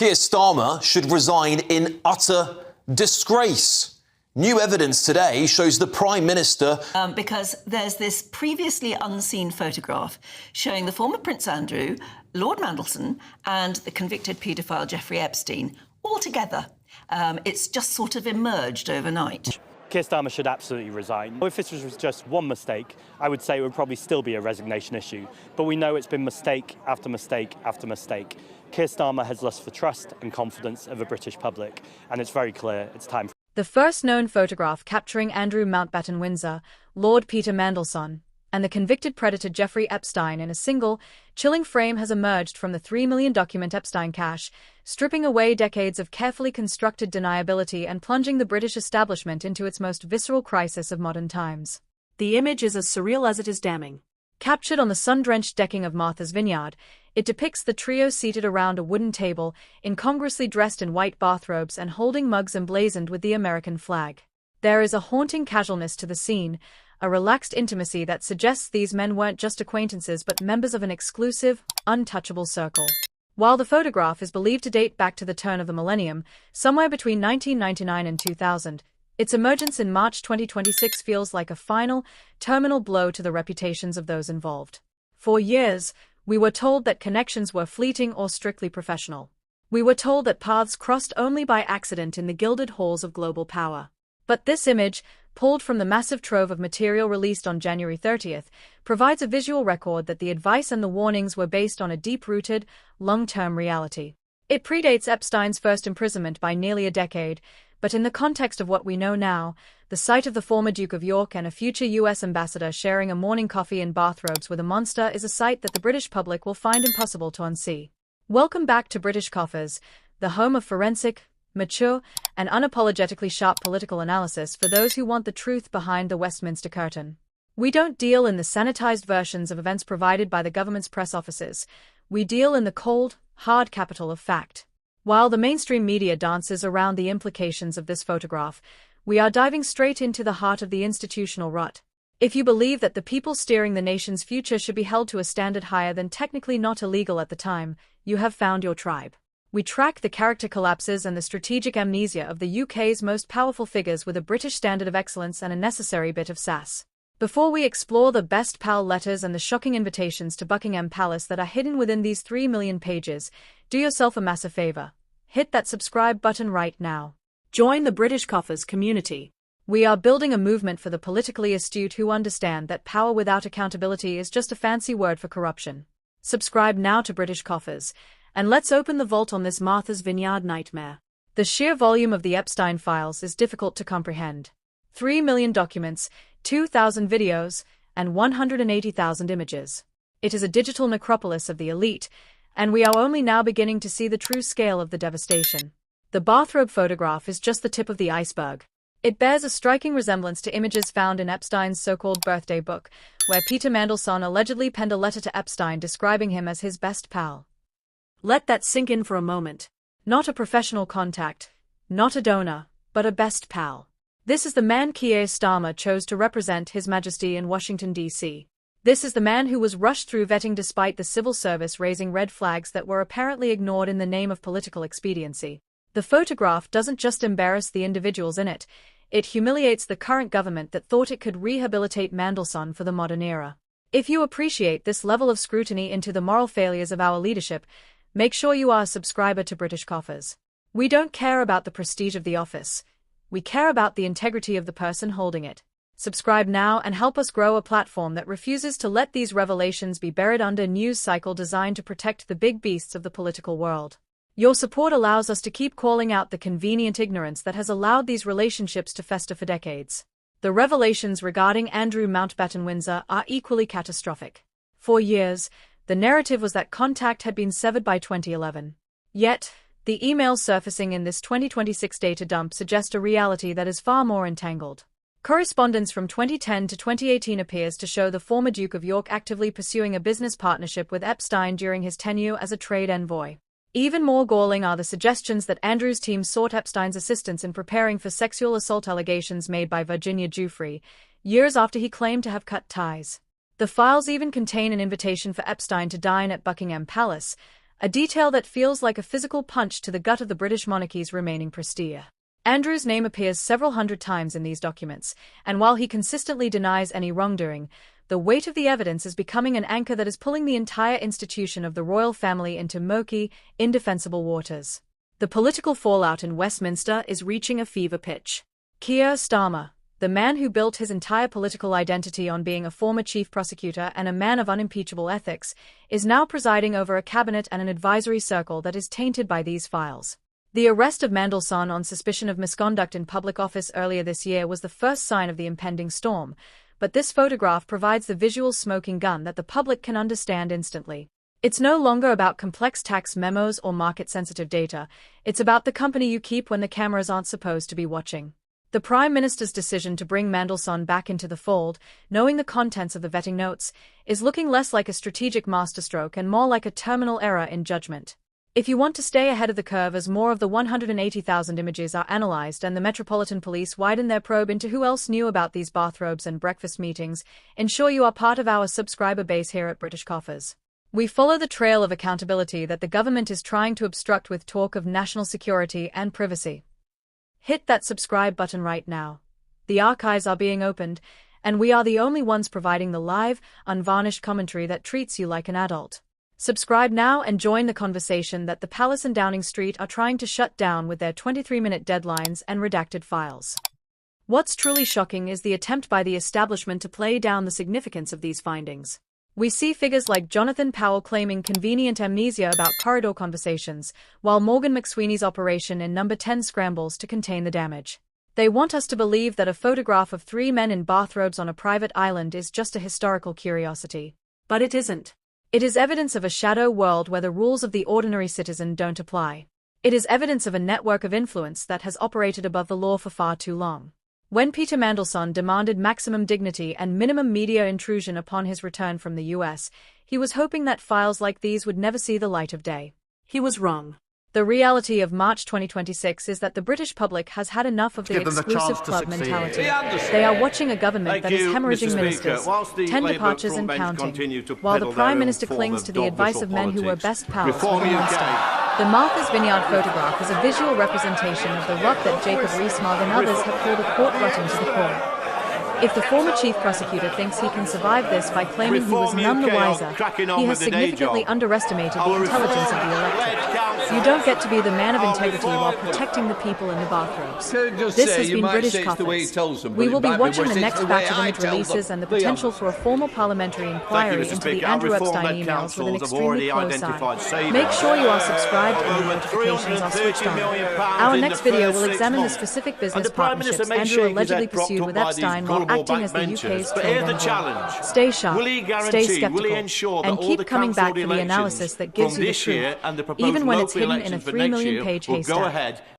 Keir Starmer should resign in utter disgrace. New evidence today shows the Prime Minister... Because there's this previously unseen photograph showing the former Prince Andrew, Lord Mandelson and the convicted paedophile Jeffrey Epstein all together. It's just sort of emerged overnight. Keir Starmer should absolutely resign. If this was just one mistake, I would say it would probably still be a resignation issue. But we know it's been mistake after mistake after mistake. Keir Starmer has lost the trust and confidence of the British public, and it's very clear it's time for... The first known photograph capturing Andrew Mountbatten Windsor, Lord Peter Mandelson, and the convicted predator Jeffrey Epstein in a single, chilling frame has emerged from the 3 million document Epstein cache, stripping away decades of carefully constructed deniability and plunging the British establishment into its most visceral crisis of modern times. The image is as surreal as it is damning. Captured on the sun-drenched decking of Martha's Vineyard, it depicts the trio seated around a wooden table, incongruously dressed in white bathrobes and holding mugs emblazoned with the American flag. There is a haunting casualness to the scene, a relaxed intimacy that suggests these men weren't just acquaintances but members of an exclusive, untouchable circle. While the photograph is believed to date back to the turn of the millennium, somewhere between 1999 and 2000, its emergence in March 2026 feels like a final, terminal blow to the reputations of those involved. For years, we were told that connections were fleeting or strictly professional. We were told that paths crossed only by accident in the gilded halls of global power. But this image, pulled from the massive trove of material released on January 30th, provides a visual record that the advice and the warnings were based on a deep-rooted, long-term reality. It predates Epstein's first imprisonment by nearly a decade, but in the context of what we know now, the sight of the former Duke of York and a future US ambassador sharing a morning coffee in bathrobes with a monster is a sight that the British public will find impossible to unsee. Welcome back to British Coffers, the home of forensic, mature, and unapologetically sharp political analysis for those who want the truth behind the Westminster curtain. We don't deal in the sanitized versions of events provided by the government's press offices. We deal in the cold, hard capital of fact. While the mainstream media dances around the implications of this photograph, we are diving straight into the heart of the institutional rut. If you believe that the people steering the nation's future should be held to a standard higher than technically not illegal at the time, you have found your tribe. We track the character collapses and the strategic amnesia of the UK's most powerful figures with a British standard of excellence and a necessary bit of sass. Before we explore the best pal letters and the shocking invitations to Buckingham Palace that are hidden within these 3 million pages, do yourself a massive favour. Hit that subscribe button right now. Join the British Coffers community. We are building a movement for the politically astute who understand that power without accountability is just a fancy word for corruption. Subscribe now to British Coffers, and let's open the vault on this Martha's Vineyard nightmare. The sheer volume of the Epstein files is difficult to comprehend. 3 million documents, 2,000 videos, and 180,000 images. It is a digital necropolis of the elite, and we are only now beginning to see the true scale of the devastation. The bathrobe photograph is just the tip of the iceberg. It bears a striking resemblance to images found in Epstein's so-called birthday book, where Peter Mandelson allegedly penned a letter to Epstein describing him as his best pal. Let that sink in for a moment. Not a professional contact, not a donor, but a best pal. This is the man Keir Starmer chose to represent His Majesty in Washington, D.C. This is the man who was rushed through vetting despite the civil service raising red flags that were apparently ignored in the name of political expediency. The photograph doesn't just embarrass the individuals in it, it humiliates the current government that thought it could rehabilitate Mandelson for the modern era. If you appreciate this level of scrutiny into the moral failures of our leadership, make sure you are a subscriber to British Coffers. We don't care about the prestige of the office. We care about the integrity of the person holding it. Subscribe now and help us grow a platform that refuses to let these revelations be buried under a news cycle designed to protect the big beasts of the political world. Your support allows us to keep calling out the convenient ignorance that has allowed these relationships to fester for decades. The revelations regarding Andrew Mountbatten Windsor are equally catastrophic. For years, the narrative was that contact had been severed by 2011. Yet, the emails surfacing in this 2026 data dump suggest a reality that is far more entangled. Correspondence from 2010 to 2018 appears to show the former Duke of York actively pursuing a business partnership with Epstein during his tenure as a trade envoy. Even more galling are the suggestions that Andrew's team sought Epstein's assistance in preparing for sexual assault allegations made by Virginia Giuffre, years after he claimed to have cut ties. The files even contain an invitation for Epstein to dine at Buckingham Palace, a detail that feels like a physical punch to the gut of the British monarchy's remaining prestige. Andrew's name appears several hundred times in these documents, and while he consistently denies any wrongdoing, the weight of the evidence is becoming an anchor that is pulling the entire institution of the royal family into murky, indefensible waters. The political fallout in Westminster is reaching a fever pitch. Keir Starmer, the man who built his entire political identity on being a former chief prosecutor and a man of unimpeachable ethics, is now presiding over a cabinet and an advisory circle that is tainted by these files. The arrest of Mandelson on suspicion of misconduct in public office earlier this year was the first sign of the impending storm, but this photograph provides the visual smoking gun that the public can understand instantly. It's no longer about complex tax memos or market-sensitive data, it's about the company you keep when the cameras aren't supposed to be watching. The Prime Minister's decision to bring Mandelson back into the fold, knowing the contents of the vetting notes, is looking less like a strategic masterstroke and more like a terminal error in judgment. If you want to stay ahead of the curve as more of the 180,000 images are analysed and the Metropolitan Police widen their probe into who else knew about these bathrobes and breakfast meetings, ensure you are part of our subscriber base here at British Coffers. We follow the trail of accountability that the government is trying to obstruct with talk of national security and privacy. Hit that subscribe button right now. The archives are being opened, and we are the only ones providing the live, unvarnished commentary that treats you like an adult. Subscribe now and join the conversation that the Palace and Downing Street are trying to shut down with their 23-minute deadlines and redacted files. What's truly shocking is the attempt by the establishment to play down the significance of these findings. We see figures like Jonathan Powell claiming convenient amnesia about corridor conversations, while Morgan McSweeney's operation in Number 10 scrambles to contain the damage. They want us to believe that a photograph of 3 men in bathrobes on a private island is just a historical curiosity. But it isn't. It is evidence of a shadow world where the rules of the ordinary citizen don't apply. It is evidence of a network of influence that has operated above the law for far too long. When Peter Mandelson demanded maximum dignity and minimum media intrusion upon his return from the US, he was hoping that files like these would never see the light of day. He was wrong. The reality of March 2026 is that the British public has had enough of the exclusive club mentality. They are watching a government that is hemorrhaging ministers, 10 departures and counting, while the Prime Minister clings to the advice of men who were best pals with a monster. The Martha's Vineyard photograph is a visual representation of the rot that Jacob Rees-Mogg and others have called a court rotting to the core. If the former chief prosecutor thinks he can survive this by claiming he was none the wiser, he has significantly underestimated the intelligence of the electorate. You don't get to be the man of integrity while protecting the people in the bathrobes. This has been British Coffers. We will be watching the next batch of image releases and the potential for a formal parliamentary inquiry into the Andrew Epstein emails with an extremely close eye. Make sure you are subscribed and the notifications are switched on. Our next video will examine the specific business partnerships Andrew allegedly pursued with Epstein while acting as the UK's trade envoy. Stay sharp, stay skeptical, and keep coming back for the analysis that gives you the truth, even when it's hidden in a 3 million page haystack.